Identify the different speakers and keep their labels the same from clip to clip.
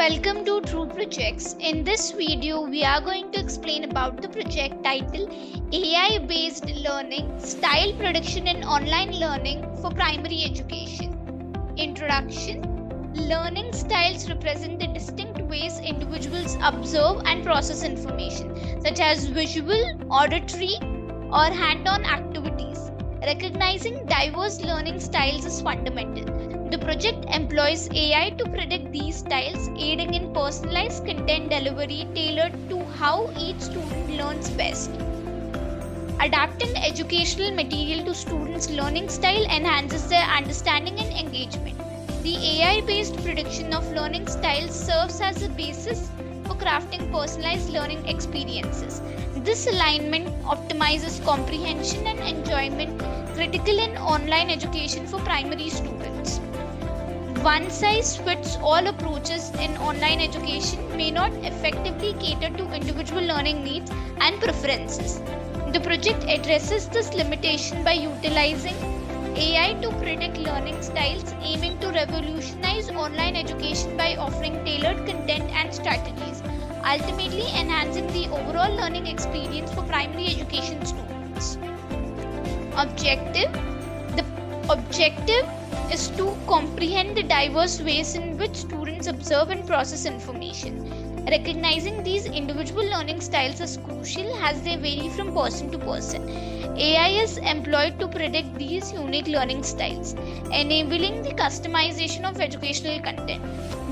Speaker 1: Welcome to True Projects. In this video, we are going to explain about the project title AI-based learning, style prediction in online learning for primary education. Introduction. Learning styles represent the distinct ways individuals observe and process information, such as visual, auditory, or hand-on activities. Recognizing diverse learning styles is fundamental. The project employs AI to predict these styles, aiding in personalized content delivery tailored to how each student learns best. Adapting educational material to students' learning style enhances their understanding and engagement. The AI-based prediction of learning styles serves as a basis for crafting personalized learning experiences. This alignment optimizes comprehension and enjoyment, critical in online education for primary students. One-size-fits-all approaches in online education may not effectively cater to individual learning needs and preferences. The project addresses this limitation by utilizing AI to predict learning styles, aiming to revolutionize online education by offering tailored content and strategies, ultimately enhancing the overall learning experience for primary education students. Objective. The objective is to comprehend the diverse ways in which students observe and process information. Recognizing these individual learning styles is crucial as they vary from person to person. AI is employed to predict these unique learning styles, enabling the customization of educational content.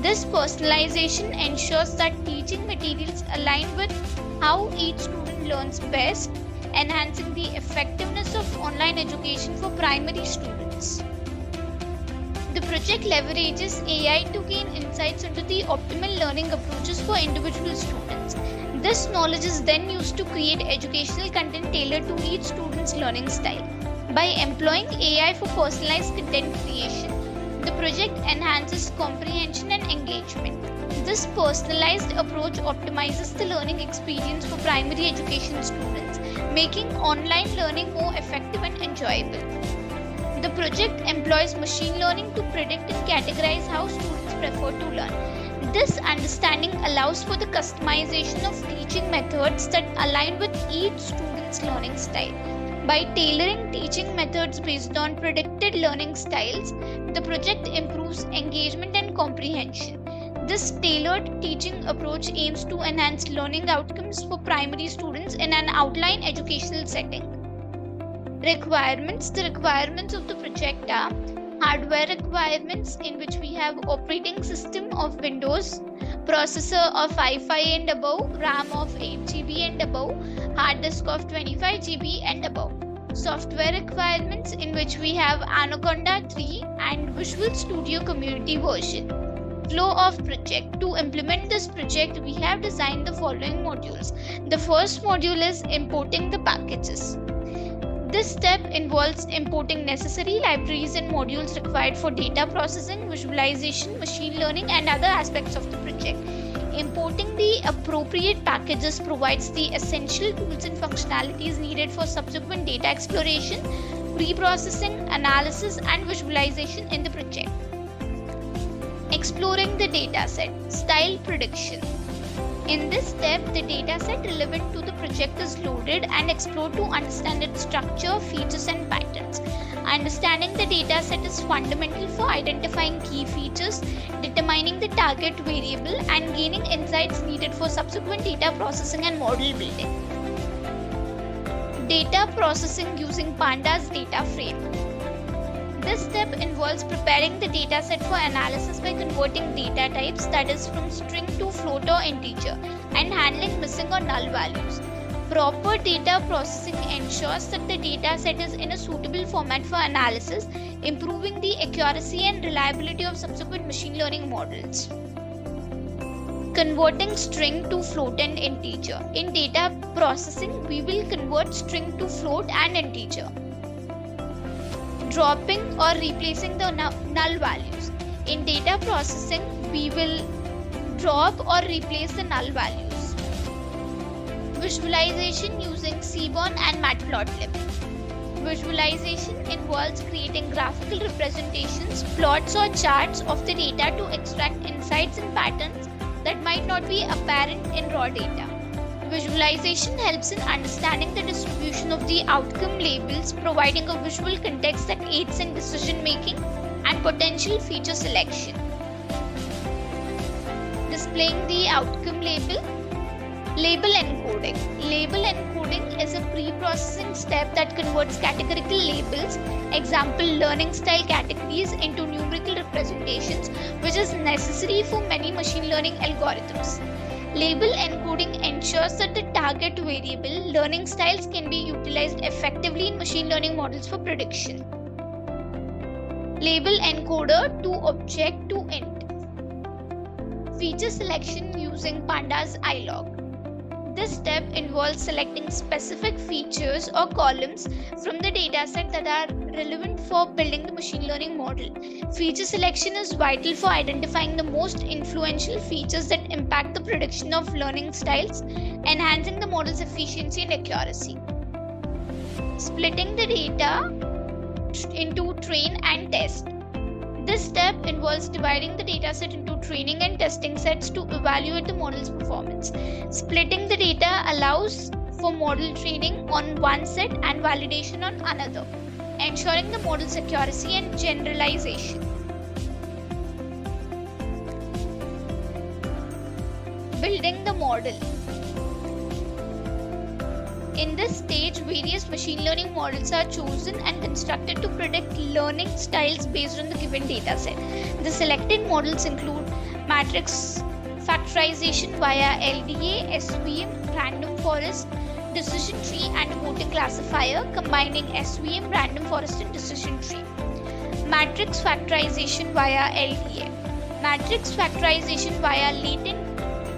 Speaker 1: This personalization ensures that teaching materials align with how each student learns best, enhancing the effectiveness of online education for primary students. The project leverages AI to gain insights into the optimal learning approaches for individual students. This knowledge is then used to create educational content tailored to each student's learning style. By employing AI for personalized content creation, the project enhances comprehension and engagement. This personalized approach optimizes the learning experience for primary education students, making online learning more effective and enjoyable. The project employs machine learning to predict and categorize how students prefer to learn. This understanding allows for the customization of teaching methods that align with each student's learning style. By tailoring teaching methods based on predicted learning styles, the project improves engagement and comprehension. This tailored teaching approach aims to enhance learning outcomes for primary students in an outline educational setting. Requirements. The requirements of the project are hardware requirements, in which we have operating system of Windows, processor of Wi-Fi and above, RAM of 8 GB and above, hard disk of 25 GB and above. Software requirements, in which we have Anaconda 3 and Visual Studio Community version. Flow of project. To implement this project, we have designed the following modules. The first module is importing the packages. This step involves importing necessary libraries and modules required for data processing, visualization, machine learning, and other aspects of the project. Importing the appropriate packages provides the essential tools and functionalities needed for subsequent data exploration, pre-processing, analysis, and visualization in the project. Exploring the dataset. Style prediction. In this step, the dataset relevant to the project is loaded and explored to understand its structure, features, and patterns. Understanding the dataset is fundamental for identifying key features, determining the target variable, and gaining insights needed for subsequent data processing and model building. Data processing using Pandas data frame. This step involves preparing the dataset for analysis by converting data types, that is from string to float or integer, and handling missing or null values. Proper data processing ensures that the dataset is in a suitable format for analysis, improving the accuracy and reliability of subsequent machine learning models. Converting string to float and integer. In data processing, we will convert string to float and integer. Dropping or replacing the null values. In data processing, we will drop or replace the null values. Visualization using Seaborn and Matplotlib. Visualization involves creating graphical representations, plots or charts of the data to extract insights and patterns that might not be apparent in raw data. Visualization helps in understanding the distribution of the outcome labels, providing a visual context that aids in decision making and potential feature selection. Displaying the outcome label. Label encoding. Label encoding is a pre-processing step that converts categorical labels, example learning style categories, into numerical representations, which is necessary for many machine learning algorithms. Label encoding ensures that the target variable, learning styles, can be utilized effectively in machine learning models for prediction. Label encoder to object to int. Feature selection using Pandas iLog. This step involves selecting specific features or columns from the dataset that are relevant for building the machine learning model. Feature selection is vital for identifying the most influential features that impact the prediction of learning styles, enhancing the model's efficiency and accuracy. Splitting the data into train and test. This step involves dividing the dataset into training and testing sets to evaluate the model's performance. Splitting the data allows for model training on one set and validation on another, ensuring the model's accuracy and generalization. Building the model. In this stage, various machine learning models are chosen and constructed to predict learning styles based on the given dataset. The selected models include matrix factorization via LDA, SVM, random forest, decision tree, and a voting classifier combining SVM, random forest, and decision tree. Matrix factorization via LDA. Matrix factorization via latent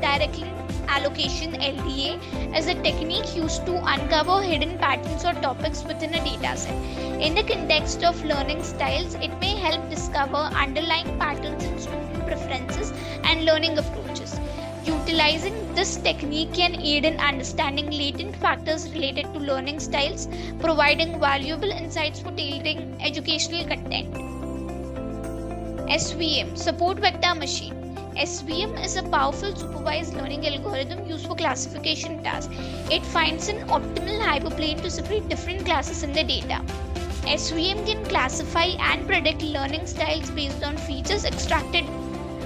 Speaker 1: direct allocation (LDA) is a technique used to uncover hidden patterns or topics within a dataset. In the context of learning styles, it may help discover underlying patterns in student preferences and learning approaches. Utilizing this technique can aid in understanding latent factors related to learning styles, providing valuable insights for tailoring educational content. SVM, Support Vector Machine. SVM is a powerful supervised learning algorithm used for classification tasks. It finds an optimal hyperplane to separate different classes in the data. SVM can classify and predict learning styles based on features extracted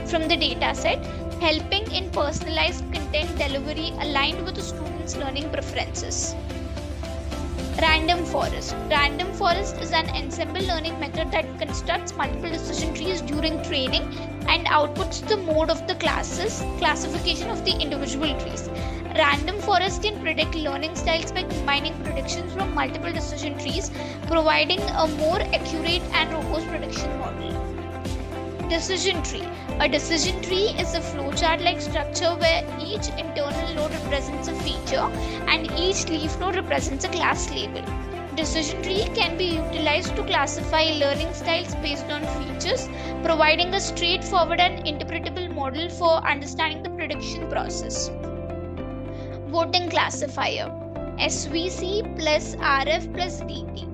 Speaker 1: from the dataset, helping in personalized content delivery aligned with the student's learning preferences. Random forest. Random forest is an ensemble learning method that constructs multiple decision trees during training and outputs the mode of the classification of the individual trees. Random forest can predict learning styles by combining predictions from multiple decision trees, providing a more accurate and robust prediction model. Decision tree. A decision tree is a flowchart-like structure where each internal node represents a feature and each leaf node represents a class label. Decision tree can be utilized to classify learning styles based on features, providing a straightforward and interpretable model for understanding the prediction process. Voting classifier. SVC plus RF plus DT.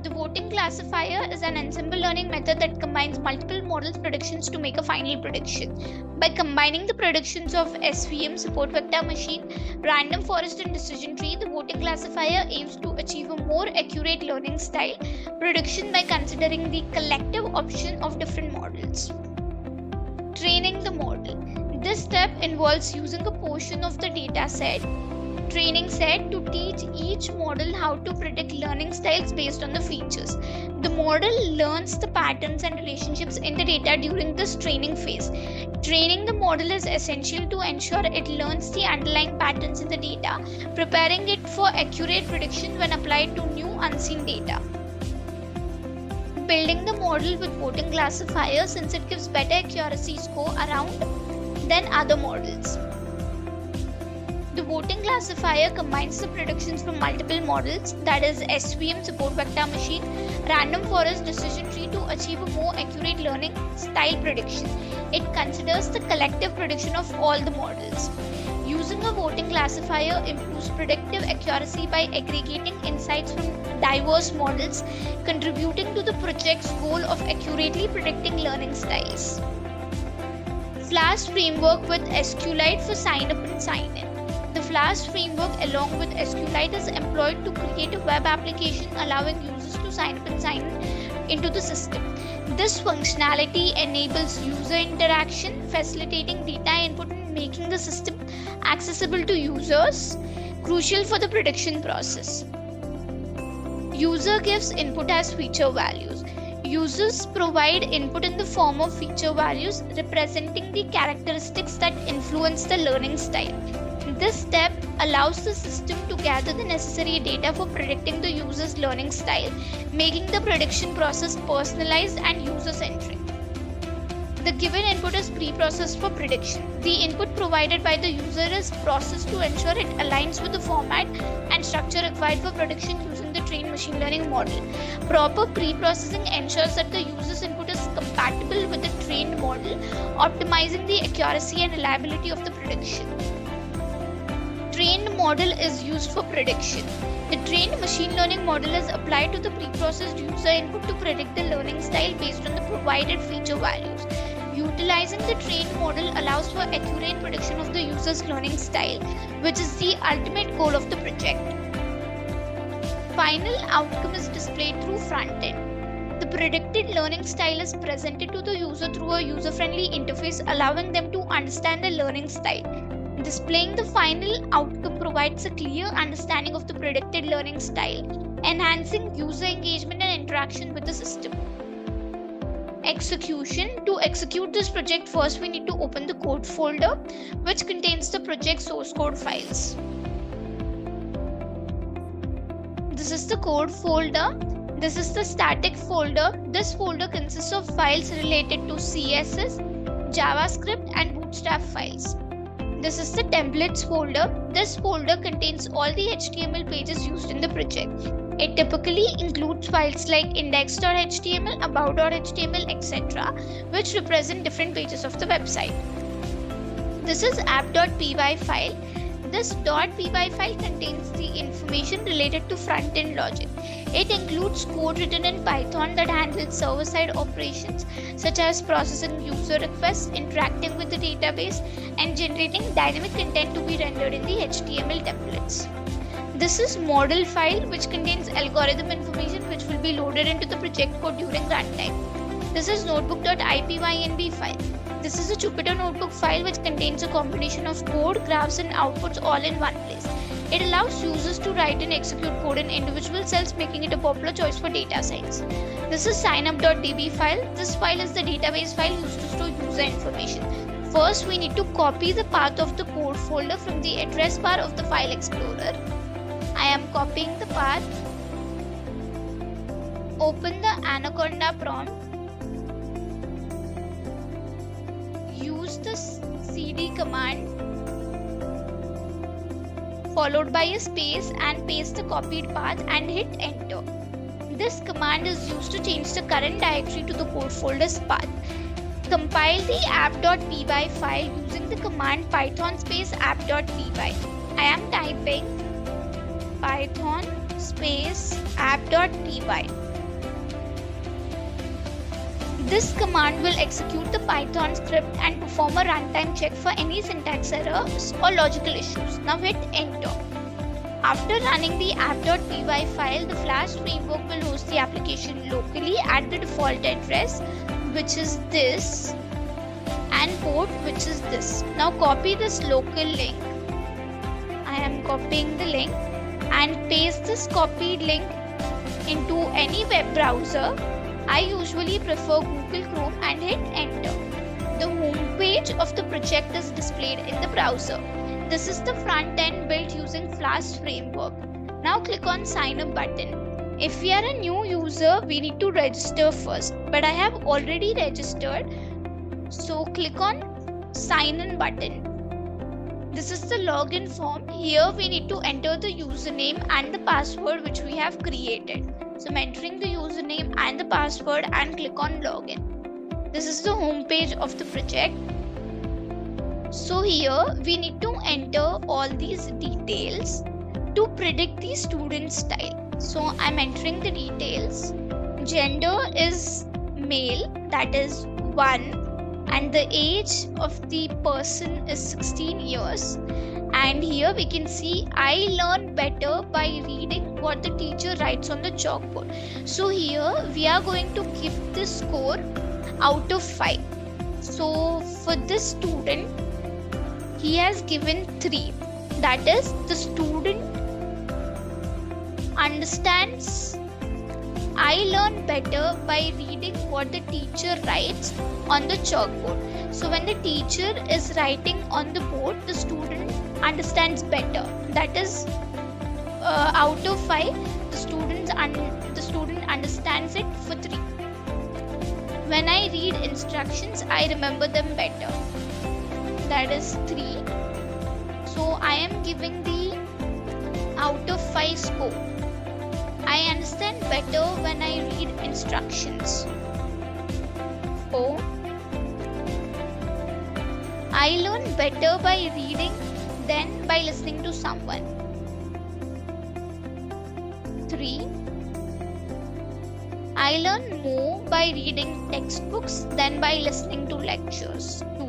Speaker 1: The voting classifier is an ensemble learning method that combines multiple models' predictions to make a final prediction. By combining the predictions of SVM, Support Vector Machine, Random Forest, and Decision Tree, the voting classifier aims to achieve a more accurate learning style prediction by considering the collective option of different models. Training the model. This step involves using a portion of the training set to teach each model how to predict learning styles based on the features. The model learns the patterns and relationships in the data during this training phase. Training the model is essential to ensure it learns the underlying patterns in the data, preparing it for accurate prediction when applied to new unseen data. Building the model with voting classifier, since it gives better accuracy score around than other models. The voting classifier combines the predictions from multiple models, that is SVM, Support Vector Machine, Random Forest, Decision Tree, to achieve a more accurate learning style prediction. It considers the collective prediction of all the models. Using a voting classifier improves predictive accuracy by aggregating insights from diverse models, contributing to the project's goal of accurately predicting learning styles. Flask framework with SQLite for sign up and sign in. The Flask framework along with SQLite is employed to create a web application allowing users to sign up and sign into the system. This functionality enables user interaction, facilitating data input and making the system accessible to users, crucial for the prediction process. User gives input as feature values. Users provide input in the form of feature values representing the characteristics that influence the learning style. This step allows the system to gather the necessary data for predicting the user's learning style, making the prediction process personalized and user-centric. The given input is pre-processed for prediction. The input provided by the user is processed to ensure it aligns with the format and structure required for prediction using the trained machine learning model. Proper pre-processing ensures that the user's input is compatible with the trained model, optimizing the accuracy and reliability of the prediction. Trained model is used for prediction. The trained machine learning model is applied to the pre-processed user input to predict the learning style based on the provided feature values. Utilizing the trained model allows for accurate prediction of the user's learning style, which is the ultimate goal of the project. Final outcome is displayed through front end. The predicted learning style is presented to the user through a user-friendly interface, allowing them to understand the learning style. Displaying the final outcome provides a clear understanding of the predicted learning style, enhancing user engagement and interaction with the system. Execution. To execute this project, first we need to open the code folder, which contains the project source code files. This is the code folder. This is the static folder. This folder consists of files related to CSS, JavaScript, and Bootstrap files. This is the templates folder. This folder contains all the HTML pages used in the project. It typically includes files like index.html, about.html, etc., which represent different pages of the website. This is app.py file. This .py file contains the information related to front-end logic. It includes code written in Python that handles server-side operations such as processing user requests, interacting with the database, and generating dynamic content to be rendered in the HTML templates. This is model file, which contains algorithm information which will be loaded into the project code during runtime. This is notebook.ipynb file. This is a Jupyter Notebook file which contains a combination of code, graphs, and outputs all in one place. It allows users to write and execute code in individual cells, making it a popular choice for data science. This is signup.db file. This file is the database file used to store user information. First, we need to copy the path of the code folder from the address bar of the file explorer. I am copying the path. Open the Anaconda prompt. Use the cd command followed by a space and paste the copied path and hit enter. This command is used to change the current directory to the code folder's path. Compile the app.py file using the command python space app.py. I am typing python space app.py. This command will execute the Python script and perform a runtime check for any syntax errors or logical issues. Now hit enter. After running the app.py file, the Flask framework will host the application locally at the default address, which is this, and port, which is this. Now copy this local link. I am copying the link and paste this copied link into any web browser. I usually prefer Google Chrome and hit enter. The home page of the project is displayed in the browser. This is the front end built using Flask framework. Now click on sign up button. If we are a new user, we need to register first, but I have already registered. So click on sign in button. This is the login form. Here we need to enter the username and the password which we have created. So I'm entering the username and the password and click on login. This is the home page of the project. So here we need to enter all these details to predict the student style. So I'm entering the details. Gender is male, that is 1, and the age of the person is 16 years. And here we can see I learn better by reading what the teacher writes on the chalkboard. So here we are going to give this score out of 5. So for this student, he has given 3. That is, the student understands I learn better by reading what the teacher writes on the chalkboard. So when the teacher is writing on the board, the student understands better. That is, out of 5, the student understands it for 3. When I read instructions, I remember them better. That is 3. So I am giving the out of 5 score. I understand better when I read instructions. 4. I learn better by reading than by listening to someone. 3. I learn more by reading textbooks than by listening to lectures. 2.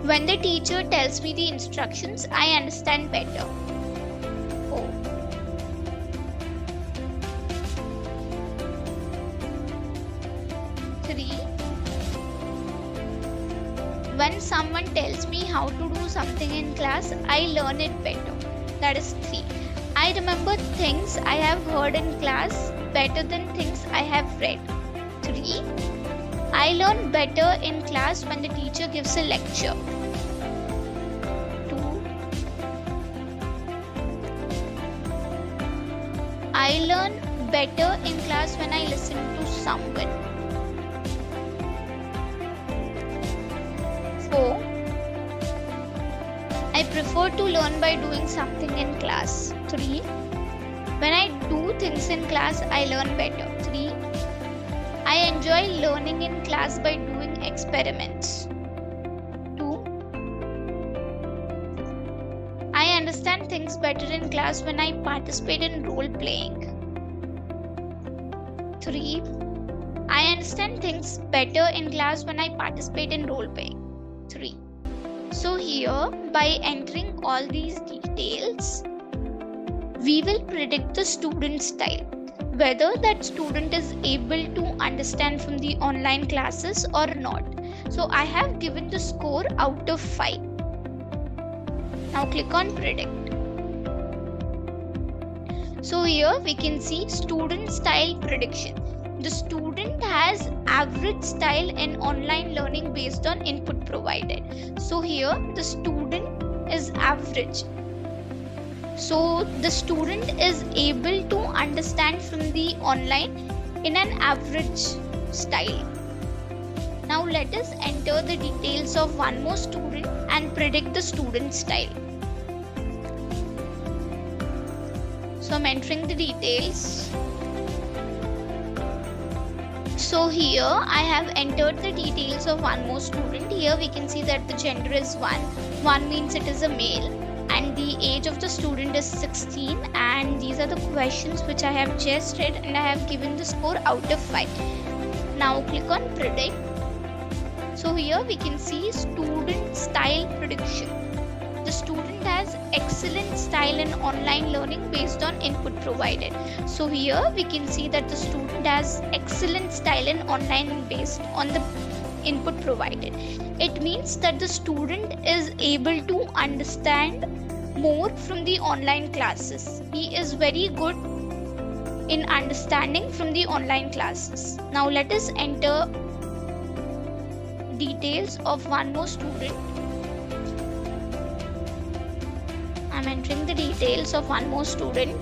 Speaker 1: When the teacher tells me the instructions, I understand better. 4. When someone tells me how to do something in class, I learn it better. That is 3. I remember things I have heard in class better than things I have read. 3. I learn better in class when the teacher gives a lecture. 2. I learn better in class when I listen to someone. 4. I prefer to learn by doing something in class. 3. When I do things in class, I learn better. 3. I enjoy learning in class by doing experiments. 2. I understand things better in class when I participate in role playing. 3. I understand things better in class when I participate in role playing. 3. So here, by entering all these details, we will predict the student's style, whether that student is able to understand from the online classes or not. So I have given the score out of 5. Now click on predict. So here we can see student style prediction. The student has average style in online learning based on input provided. So here the student is average. So the student is able to understand from the online in an average style. Now let us enter the details of one more student and predict the student style. So I'm entering the details. So here I have entered the details of one more student. Here we can see that the gender is 1. 1 means it is a male, and the age of the student is 16, and these are the questions which I have just read, and I have given the score out of 5. Now click on predict. So here we can see student style prediction. The student has excellent style in online learning based on input provided. So here we can see that the student has excellent style in online based on the input provided. It means that the student is able to understand more from the online classes. He is very good in understanding from the online classes. Now let us enter details of one more student. I'm entering the details of one more student.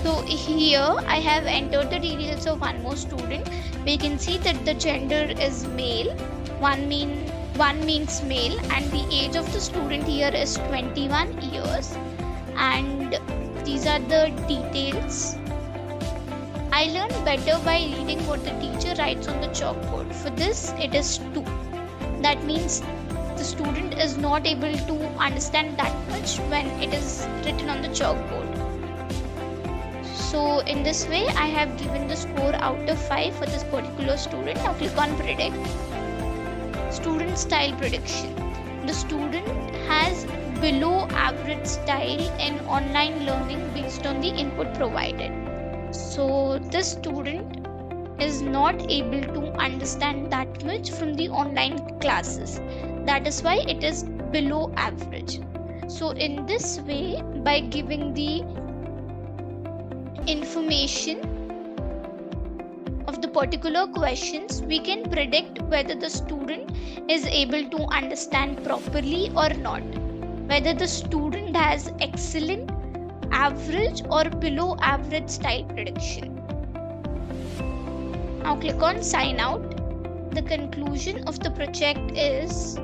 Speaker 1: So here I have entered the details of one more student. We can see that the gender is male. One means male, and the age of the student here is 21 years. And these are the details. I learn better by reading what the teacher writes on the chalkboard. For this, it is 2. That means the student is not able to understand that much when it is written on the chalkboard. So in this way, I have given the score out of 5 for this particular student. Now click on predict. Student style prediction. The student has below average style in online learning based on the input provided. So this student is not able to understand that much from the online classes. That is why it is below average. So in this way, by giving the information of the particular questions, we can predict whether the student is able to understand properly or not, whether the student has excellent, average or below average style prediction. Now click on sign out. The conclusion of the project is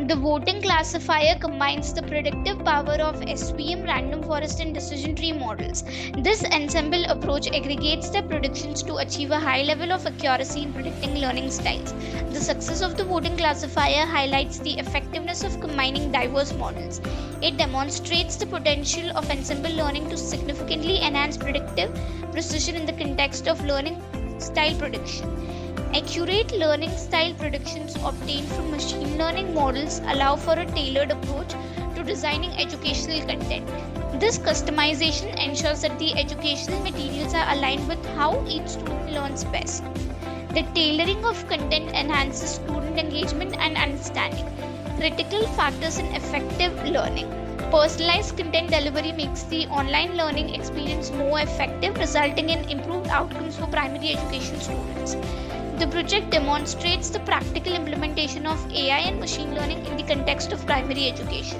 Speaker 1: the voting classifier combines the predictive power of SVM, random forest and decision tree models. This ensemble approach aggregates the predictions to achieve a high level of accuracy in predicting learning styles. The success of the voting classifier highlights the effectiveness of combining diverse models. It demonstrates the potential of ensemble learning to significantly enhance predictive precision in the context of learning style prediction. Accurate learning style predictions obtained from machine learning models allow for a tailored approach to designing educational content. This customization ensures that the educational materials are aligned with how each student learns best. The tailoring of content enhances student engagement and understanding. Critical factors in effective learning. Personalized content delivery makes the online learning experience more effective, resulting in improved outcomes for primary education students. The project demonstrates the practical implementation of AI and machine learning in the context of primary education.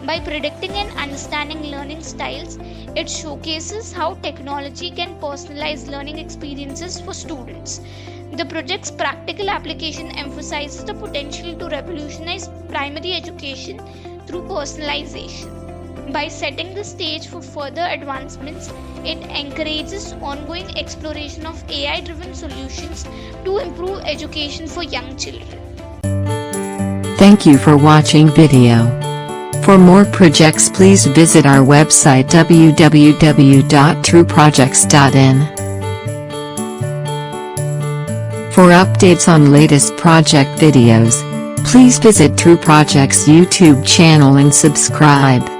Speaker 1: By predicting and understanding learning styles, it showcases how technology can personalize learning experiences for students. The project's practical application emphasizes the potential to revolutionize primary education through personalization. By setting the stage for further advancements, it encourages ongoing exploration of AI-driven solutions to improve education for young children.
Speaker 2: Thank you for watching video. For more projects, please visit our website www.trueprojects.in. For updates on latest project videos, please visit True Projects YouTube channel and subscribe.